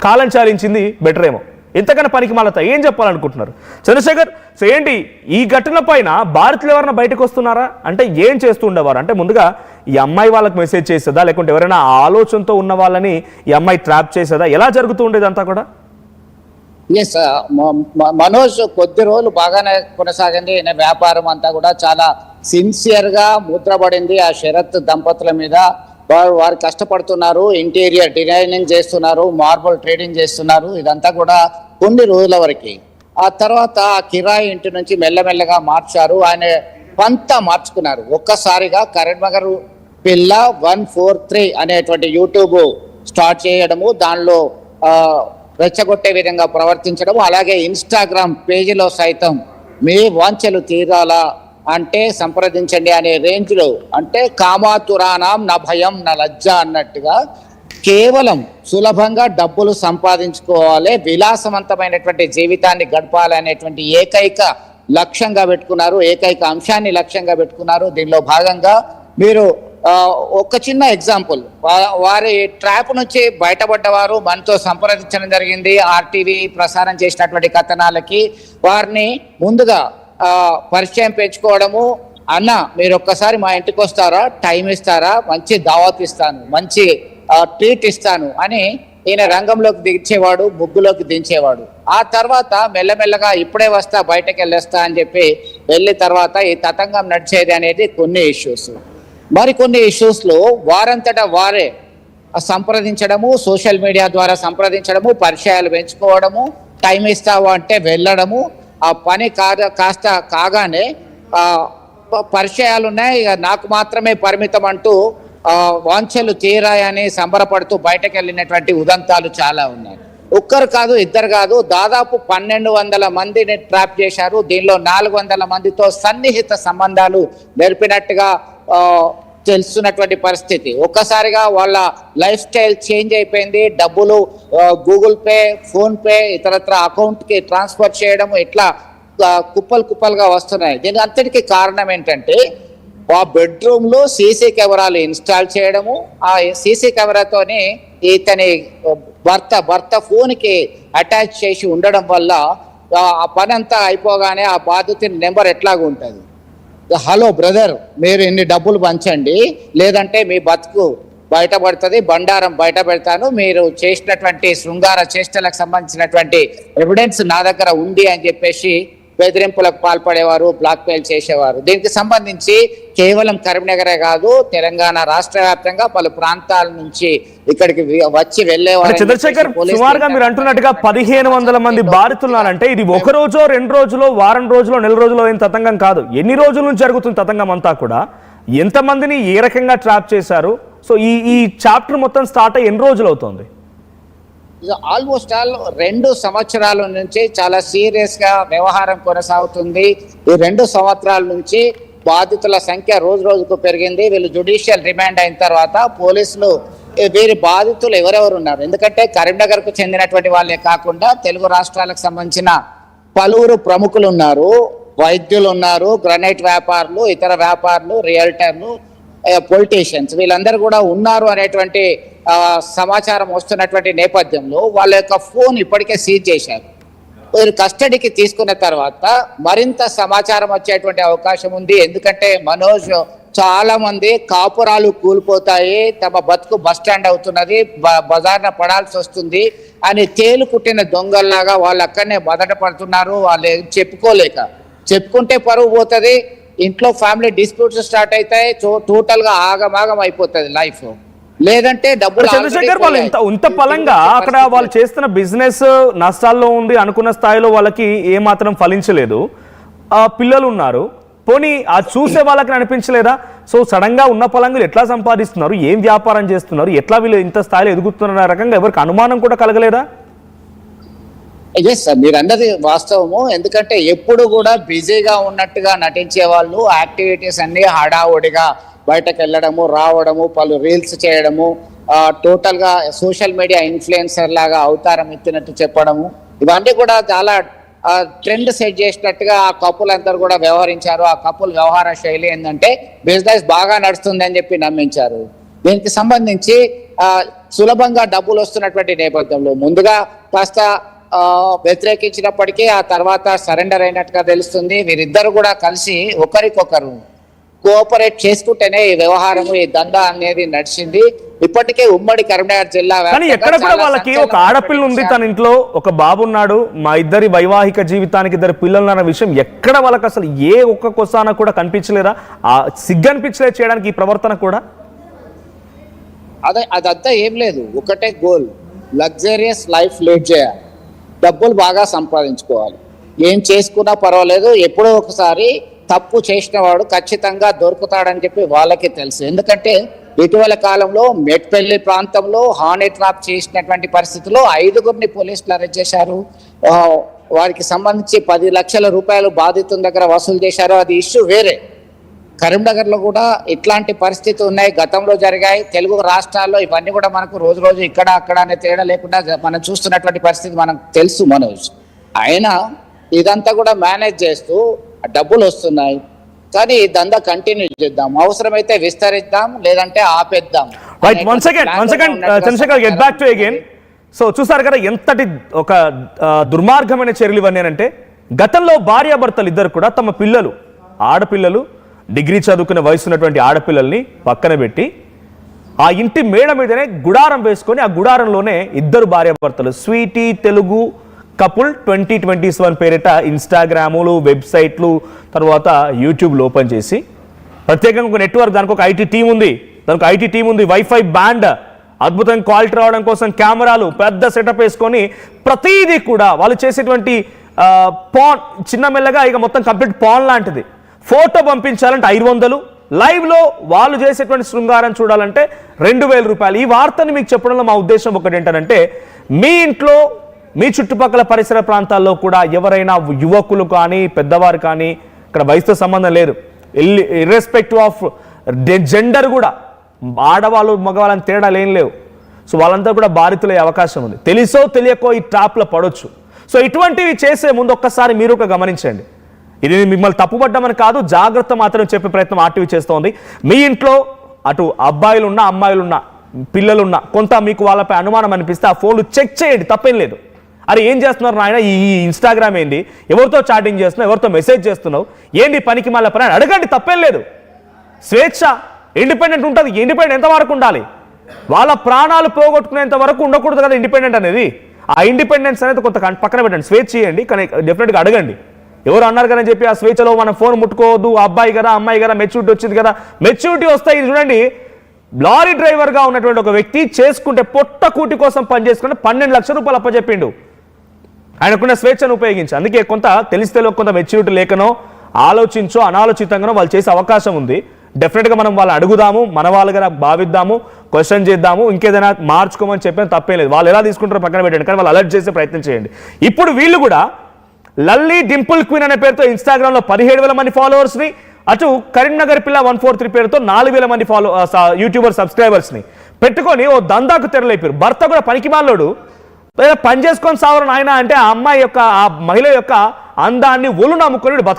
కాలం చాలించింది better ఏమో. ఎంతకన్నా పనికి మాలత ఏం చెప్పాలనుకుంటున్నారు చంద్రశేఖర్? సో ఏంటి ఈ ఘటన పైన భారత్లో ఎవరైనా బయటకు వస్తున్నారా? అంటే ఏం చేస్తూ ఉండేవారు? అంటే ముందుగా ఈ అమ్మాయి వాళ్ళకి మెసేజ్ చేసేదా, లేకుంటే ఎవరైనా ఆలోచనతో ఉన్న వాళ్ళని ఈ అమ్మాయి ట్రాప్ చేసేదా? ఎలా జరుగుతూ ఉండేది అంతా కూడా? ఎస్, మనోజ్ కొద్ది రోజులు బాగానే కొనసాగింది. ఈయన వ్యాపారం అంతా కూడా చాలా సిన్సియర్ గా ముద్రపడింది ఆ శరత్ దంపతుల మీద. వారు కష్టపడుతున్నారు, ఇంటీరియర్ డిజైనింగ్ చేస్తున్నారు, మార్బుల్ ట్రేడింగ్ చేస్తున్నారు. ఇదంతా కూడా కొన్ని రోజుల వరకు. ఆ తర్వాత ఆ కిరాయి ఇంటి నుంచి మెల్లమెల్లగా మార్చారు. ఆయన పంత మార్చుకున్నారు. ఒక్కసారిగా కరీంనగర్ పిల్ల 143 అనేటువంటి యూట్యూబ్ స్టార్ట్ చేయడము, దానిలో రెచ్చగొట్టే విధంగా ప్రవర్తించడం, అలాగే ఇన్స్టాగ్రామ్ పేజీలో సైతం మీ వాంఛలు తీరాలా అంటే సంప్రదించండి అనే రేంజ్లో, అంటే కామాతురానాం నా భయం నా లజ్జ అన్నట్టుగా కేవలం సులభంగా డబ్బులు సంపాదించుకోవాలి, విలాసవంతమైనటువంటి జీవితాన్ని గడపాలనేటువంటి ఏకైక లక్ష్యంగా పెట్టుకున్నారు, ఏకైక అంశాన్ని లక్ష్యంగా పెట్టుకున్నారు. దీనిలో భాగంగా మీరు ఒక చిన్న ఎగ్జాంపుల్, వారి ట్రాప్ నుంచి బయటపడ్డవారు మనతో సంప్రదించడం జరిగింది. ఆర్టీవీ ప్రసారం చేసినటువంటి కథనాలకి వారిని ముందుగా పరిచయం పెంచుకోవడము, అన్న మీరు ఒక్కసారి మా ఇంటికి వస్తారా, టైం ఇస్తారా, మంచి దావత్ ఇస్తాను, మంచి ట్రీట్ ఇస్తాను అని ఈయన రంగంలోకి దించేవాడు, ముగ్గులోకి దించేవాడు. ఆ తర్వాత మెల్లమెల్లగా ఇప్పుడే వస్తా బయటకు వెళ్ళేస్తా అని చెప్పి వెళ్ళిన తర్వాత ఈ తతంగం నడిచేది అనేది కొన్ని ఇష్యూస్. మరికొన్ని ఇష్యూస్లో వారంతటా వారే సంప్రదించడము, సోషల్ మీడియా ద్వారా సంప్రదించడము, పరిచయాలు పెంచుకోవడము, టైం ఇస్తావా అంటే వెళ్ళడము, ఆ పని కాస్త కాగానే పరిచయాలు ఉన్నాయి, నాకు మాత్రమే పరిమితం అంటూ వాంఛలు తీరాయని సంబరపడుతూ బయటకు వెళ్ళినటువంటి ఉదంతాలు చాలా ఉన్నాయి. ఒక్కరు కాదు, ఇద్దరు కాదు, దాదాపు 1200 మందిని ట్రాప్ చేశారు. దీనిలో 400 మందితో సన్నిహిత సంబంధాలు నెరిపినట్టుగా తెలుస్తున్నటువంటి పరిస్థితి. ఒక్కసారిగా వాళ్ళ లైఫ్ స్టైల్ చేంజ్ అయిపోయింది. డబ్బులు గూగుల్ పే, ఫోన్ పే, ఇతరత్ర అకౌంట్కి ట్రాన్స్ఫర్ చేయడం ఇట్లా కుప్పలుగా వస్తున్నాయి. దీని అంతటికి కారణం ఏంటంటే ఆ బెడ్రూమ్లో సీసీ కెమెరాలు ఇన్స్టాల్ చేయడము, ఆ సీసీ కెమెరాతోని ఇతని భర్త ఫోన్కి అటాచ్ చేసి ఉండడం వల్ల ఆ పని అంతా అయిపోగానే ఆ బాధితుని నెంబర్ ఎట్లాగా ఉంటుంది, హలో బ్రదర్ మీరు ఇన్ని డబ్బులు పంచండి లేదంటే మీ బతుకు బయటపడుతుంది, బండారం బయట పెడతాను, మీరు చేసినటువంటి శృంగార చేష్టలకు సంబంధించినటువంటి ఎవిడెన్స్ నా దగ్గర ఉంది అని చెప్పేసి బెదిరింపులకు పాల్పడేవారు, బ్లాక్మెయిల్ చేసేవారు. దీనికి సంబంధించి కేవలం కరీంనగరే కాదు, తెలంగాణ రాష్ట్ర వ్యాప్తంగా పలు ప్రాంతాల నుంచి ఇక్కడికి వచ్చి వెళ్ళేవారు. చంద్రశేఖర్, సుమారుగా మీరు అంటున్నట్టుగా 1500 మంది బాధితున్నారంటే ఇది ఒక రోజో 2 రోజులో, వారం రోజులో, నెల రోజులో అయిన తతంగం కాదు. ఎన్ని రోజుల నుంచి జరుగుతుంది తతంగం అంతా కూడా? ఎంతమందిని ఏ రకంగా ట్రాప్ చేశారు? సో ఈ చాప్టర్ మొత్తం స్టార్ట్ అయ్యి ఎన్ని రోజులు అవుతుంది? ఆల్మోస్ట్ 2 సంవత్సరాల నుంచి చాలా సీరియస్ గా వ్యవహారం కొనసాగుతుంది. ఈ 2 సంవత్సరాల నుంచి బాధితుల సంఖ్య రోజు రోజుకు పెరిగింది. వీళ్ళు జ్యుడిషియల్ రిమాండ్ అయిన తర్వాత పోలీసులు వీరి బాధితులు ఎవరెవరు ఉన్నారు, ఎందుకంటే కరీంనగర్ కు చెందినటువంటి వాళ్ళే కాకుండా తెలుగు రాష్ట్రాలకు సంబంధించిన పలువురు ప్రముఖులు ఉన్నారు, వైద్యులు ఉన్నారు, గ్రనైట్ వ్యాపారులు, ఇతర వ్యాపారులు, రియల్టర్లు, పొలిటీషియన్స్, వీళ్ళందరూ కూడా ఉన్నారు అనేటువంటి సమాచారం వస్తున్నటువంటి నేపథ్యంలో వాళ్ళ యొక్క ఫోన్ ఇప్పటికే సీజ్ చేశారు. వీరు కస్టడీకి తీసుకున్న తర్వాత మరింత సమాచారం వచ్చేటువంటి అవకాశం ఉంది. ఎందుకంటే మనోజ్ చాలా మంది కాపురాలు కూలిపోతాయి, తమ బతుకు బస్టాండ్ అవుతున్నది, బజార్న పడాల్సి వస్తుంది అని తేలు కుట్టిన దొంగల్లాగా వాళ్ళు అక్కడనే బదట పడుతున్నారు. వాళ్ళు చెప్పుకుంటే పరువు పోతుంది, ఇంట్లో ఫ్యామిలీ డిస్ప్యూట్స్ స్టార్ట్ అవుతాయి, టోటల్ గా ఆగమాగం అయిపోతుంది లైఫ్. లేదంటే డబ్బులు. చంద్రశేఖర్, వాళ్ళు ఇంత బలంగా అక్కడ వాళ్ళు చేస్తున్న బిజినెస్ నష్టాల్లో ఉంది, అనుకున్న స్థాయిలో వాళ్ళకి ఏ మాత్రం ఫలించలేదు, పిల్లలు ఉన్నారు, పోనీ ఆ చూసే వాళ్ళకి అనిపించలేదా? సో సడన్ గా ఉన్న పలంగా ఎట్లా సంపాదిస్తున్నారు, ఏం వ్యాపారం చేస్తున్నారు, ఎట్లా వీళ్ళు ఇంత స్థాయిలో ఎదుగుతున్న రకంగా ఎవరికి అనుమానం కూడా కలగలేదా? ఎస్ సార్, మీరు అన్నది వాస్తవము. ఎందుకంటే ఎప్పుడు కూడా బిజీగా ఉన్నట్టుగా నటించే వాళ్ళు యాక్టివిటీస్ అన్ని హడావుడిగా బయటకు వెళ్ళడము, రావడము, పలు రీల్స్ చేయడము, టోటల్ గా సోషల్ మీడియా ఇన్ఫ్లుయెన్సర్ లాగా అవతారం ఎత్తినట్టు చెప్పడము, ఇవన్నీ కూడా చాలా ట్రెండ్ సెట్ చేసినట్టుగా ఆ కపుల్ అందరూ కూడా వ్యవహరించారు. ఆ కపుల్ వ్యవహార శైలి ఏంటంటే బిజినెస్ బాగా నడుస్తుంది అని చెప్పి నమ్మించారు. దీనికి సంబంధించి సులభంగా డబ్బులు వస్తున్నటువంటి నేపథ్యంలో ముందుగా కాస్త వ్యతిరేకించినప్పటికీ ఆ తర్వాత సరెండర్ అయినట్టుగా తెలుస్తుంది. వీరిద్దరు కూడా కలిసి ఒకరికొకరు కోఆపరేట్ చేసుకుంటేనే ఈ వ్యవహారం, ఈ దందా అనేది నడిచింది. ఇప్పటికే ఉమ్మడి కరీంనగర్ జిల్లా కానీ ఎక్కడ కూడా వాళ్ళకి ఒక ఆడపిల్ల ఉంది, తన ఇంట్లో ఒక బాబు ఉన్నాడు, మా ఇద్దరి వైవాహిక జీవితానికి ఇద్దరు పిల్లలు అన్న విషయం ఎక్కడ వాళ్ళకి అసలు ఏ ఒక్క కొసాన కూడా కనిపించలేదా? ఆ సిగ్గనిపించలేదు చేయడానికి ఈ ప్రవర్తన కూడా? అదంతా ఏం లేదు, ఒకటే గోల్, లగ్జరియస్ లైఫ్ లీడ్ చేయాలి, డబ్బులు బాగా సంపాదించుకోవాలి. ఏం చేసుకున్నా పర్వాలేదు, ఎప్పుడో ఒకసారి తప్పు చేసిన వాడు ఖచ్చితంగా దొరుకుతాడని చెప్పి వాళ్ళకి తెలుసు. ఎందుకంటే ఇటీవల కాలంలో మెట్పల్లి ప్రాంతంలో హానీ ట్రాప్ చేసినటువంటి పరిస్థితుల్లో 5గురిని పోలీసులు అరెస్ట్ చేశారు. వారికి సంబంధించి 10 లక్షల రూపాయలు బాధితుల దగ్గర వసూలు చేశారు. అది ఇష్యూ వేరే. కరీంనగర్లో కూడా ఇట్లాంటి పరిస్థితి ఉన్నాయి, గతంలో జరిగాయి. తెలుగు రాష్ట్రాల్లో ఇవన్నీ కూడా మనకు రోజు రోజు ఇక్కడ అక్కడ అనే తేడా లేకుండా మనం చూస్తున్నటువంటి పరిస్థితి మనకు తెలుసు మనోజ్. అయినా ఇదంతా కూడా మేనేజ్ చేస్తూ డబ్బులు వస్తున్నాయి, కానీ ఈ దందా కంటిన్యూ చేద్దాం, అవసరమైతే విస్తరిద్దాం, లేదంటే ఆపేద్దాం. Chandrashekar, get back to again. So చూసారు కదా ఎంతటి ఒక దుర్మార్గమైన చర్యలు ఇవన్నీ అంటే, గతంలో భార్యాభర్తలు ఇద్దరు కూడా తమ పిల్లలు, ఆడపిల్లలు, డిగ్రీ చదువుకునే వయసు ఉన్నటువంటి ఆడపిల్లల్ని పక్కన పెట్టి ఆ ఇంటి మేడ మీదనే గుడారం వేసుకొని ఆ గుడారంలోనే ఇద్దరు భార్యాభర్తలు స్వీటీ తెలుగు కపుల్ 2027 పేరిట ఇన్స్టాగ్రాములు, వెబ్సైట్లు, తర్వాత యూట్యూబ్లో ఓపెన్ చేసి ప్రత్యేకంగా ఒక నెట్వర్క్, దానికి ఒక ఐటీ టీం ఉంది, వైఫై బ్యాండ్, అద్భుతంగా క్వాలిటీ రావడం కోసం కెమెరాలు, పెద్ద సెటప్ వేసుకొని ప్రతిదీ కూడా వాళ్ళు చేసేటువంటి పాన్ చిన్న మెల్లగా ఇక మొత్తం కంప్లీట్ పాన్ లాంటిది. ఫోటో పంపించాలంటే 500, లైవ్లో వాళ్ళు చేసేటువంటి శృంగారం చూడాలంటే 2000 రూపాయలు. ఈ వార్తని మీకు చెప్పడంలో మా ఉద్దేశం ఒకటి ఏంటంటే, మీ ఇంట్లో మీ చుట్టుపక్కల పరిసర ప్రాంతాల్లో కూడా ఎవరైనా యువకులు కానీ పెద్దవారు కానీ, ఇక్కడ వయసుతో సంబంధం లేదు, ఇర్రెస్పెక్టివ్ ఆఫ్ జెండర్ కూడా, ఆడవాళ్ళు మగవాళ్ళని తేడాలు ఏం లేవు. సో వాళ్ళంతా కూడా బాధితులయ్యే అవకాశం ఉంది. తెలుసో తెలియకో ఈ ట్రాప్లో పడవచ్చు. సో ఇటువంటివి చేసే ముందు ఒక్కసారి మీరు ఒక గమనించండి. ఇది మిమ్మల్ని తప్పుపడ్డామని కాదు, జాగ్రత్త మాత్రం చెప్పే ప్రయత్నం ఆర్టీవీ చేస్తోంది. మీ ఇంట్లో అటు అబ్బాయిలున్నా అమ్మాయిలున్నా పిల్లలున్నా కొంత మీకు వాళ్ళపై అనుమానం అనిపిస్తే ఆ ఫోన్లు చెక్ చేయండి, తప్పేం లేదు. అరే ఏం చేస్తున్నారు నాయన, ఈ ఇన్స్టాగ్రామ్ ఏంటి, ఎవరితో చాటింగ్ చేస్తున్నావు, ఎవరితో మెసేజ్ చేస్తున్నావు, ఏంటి పనికి మళ్ళీ పని అడగండి, తప్పేం లేదు. స్వేచ్ఛ, ఇండిపెండెంట్ ఉంటుంది. ఇండిపెండెంట్ ఎంతవరకు ఉండాలి? వాళ్ళ ప్రాణాలు పోగొట్టుకునేంత వరకు ఉండకూడదు కదా ఇండిపెండెంట్ అనేది. ఆ ఇండిపెండెన్స్ అనేది కొంత పక్కన పెట్టండి, స్వేచ్ఛ చేయండి, కానీ డెఫినెట్గా అడగండి. ఎవరు అన్నారు కదా అని చెప్పి ఆ స్వేచ్ఛలో మనం ఫోన్ ముట్టుకోవద్దు, అబ్బాయి కదా అమ్మాయి కదా, మెచ్యూరిటీ వచ్చింది కదా, మెచ్యూరిటీ వస్తాయి. ఇది చూడండి, లారీ డ్రైవర్గా ఉన్నటువంటి ఒక వ్యక్తి చేసుకుంటే పొట్ట కూటి కోసం పనిచేసుకుంటే 12 లక్షల రూపాయలు అప్పచెప్పిండు. ఆయనకున్న స్వేచ్ఛను ఉపయోగించి. అందుకే కొంత తెలిస్తే కొంత మెచ్యూరిటీ లేకనో ఆలోచించో అనాలోచితంగానో వాళ్ళు చేసే అవకాశం ఉంది. డెఫినెట్గా మనం వాళ్ళు అడుగుదాము, మన వాళ్ళుగా భావిద్దాము, క్వశ్చన్ చేద్దాము, ఇంకేదైనా మార్చుకోమని చెప్పిన తప్పేం లేదు. వాళ్ళు ఎలా తీసుకుంటారో పక్కన పెట్టండి, కానీ వాళ్ళు అలర్ట్ చేసే ప్రయత్నం చేయండి. ఇప్పుడు వీళ్ళు కూడా లల్లీ డింపుల్ క్వీన్ అనే పేరుతో ఇన్స్టాగ్రామ్లో 17,000 మంది ఫాలోవర్స్ని, అటు కరీంనగర్ పిల్ల 143 పేరుతో 4,000 మంది యూట్యూబర్ సబ్స్క్రైబర్స్ని పెట్టుకొని ఓ దందాకు తెరలేపారు. భర్త కూడా పనికిమాలోడు, పని చేసుకొని సావరు నాయన అంటే ఆ అమ్మాయి యొక్క, ఆ మహిళ యొక్క అందాన్ని ఒళ్ళు నమ్ముకొని బతక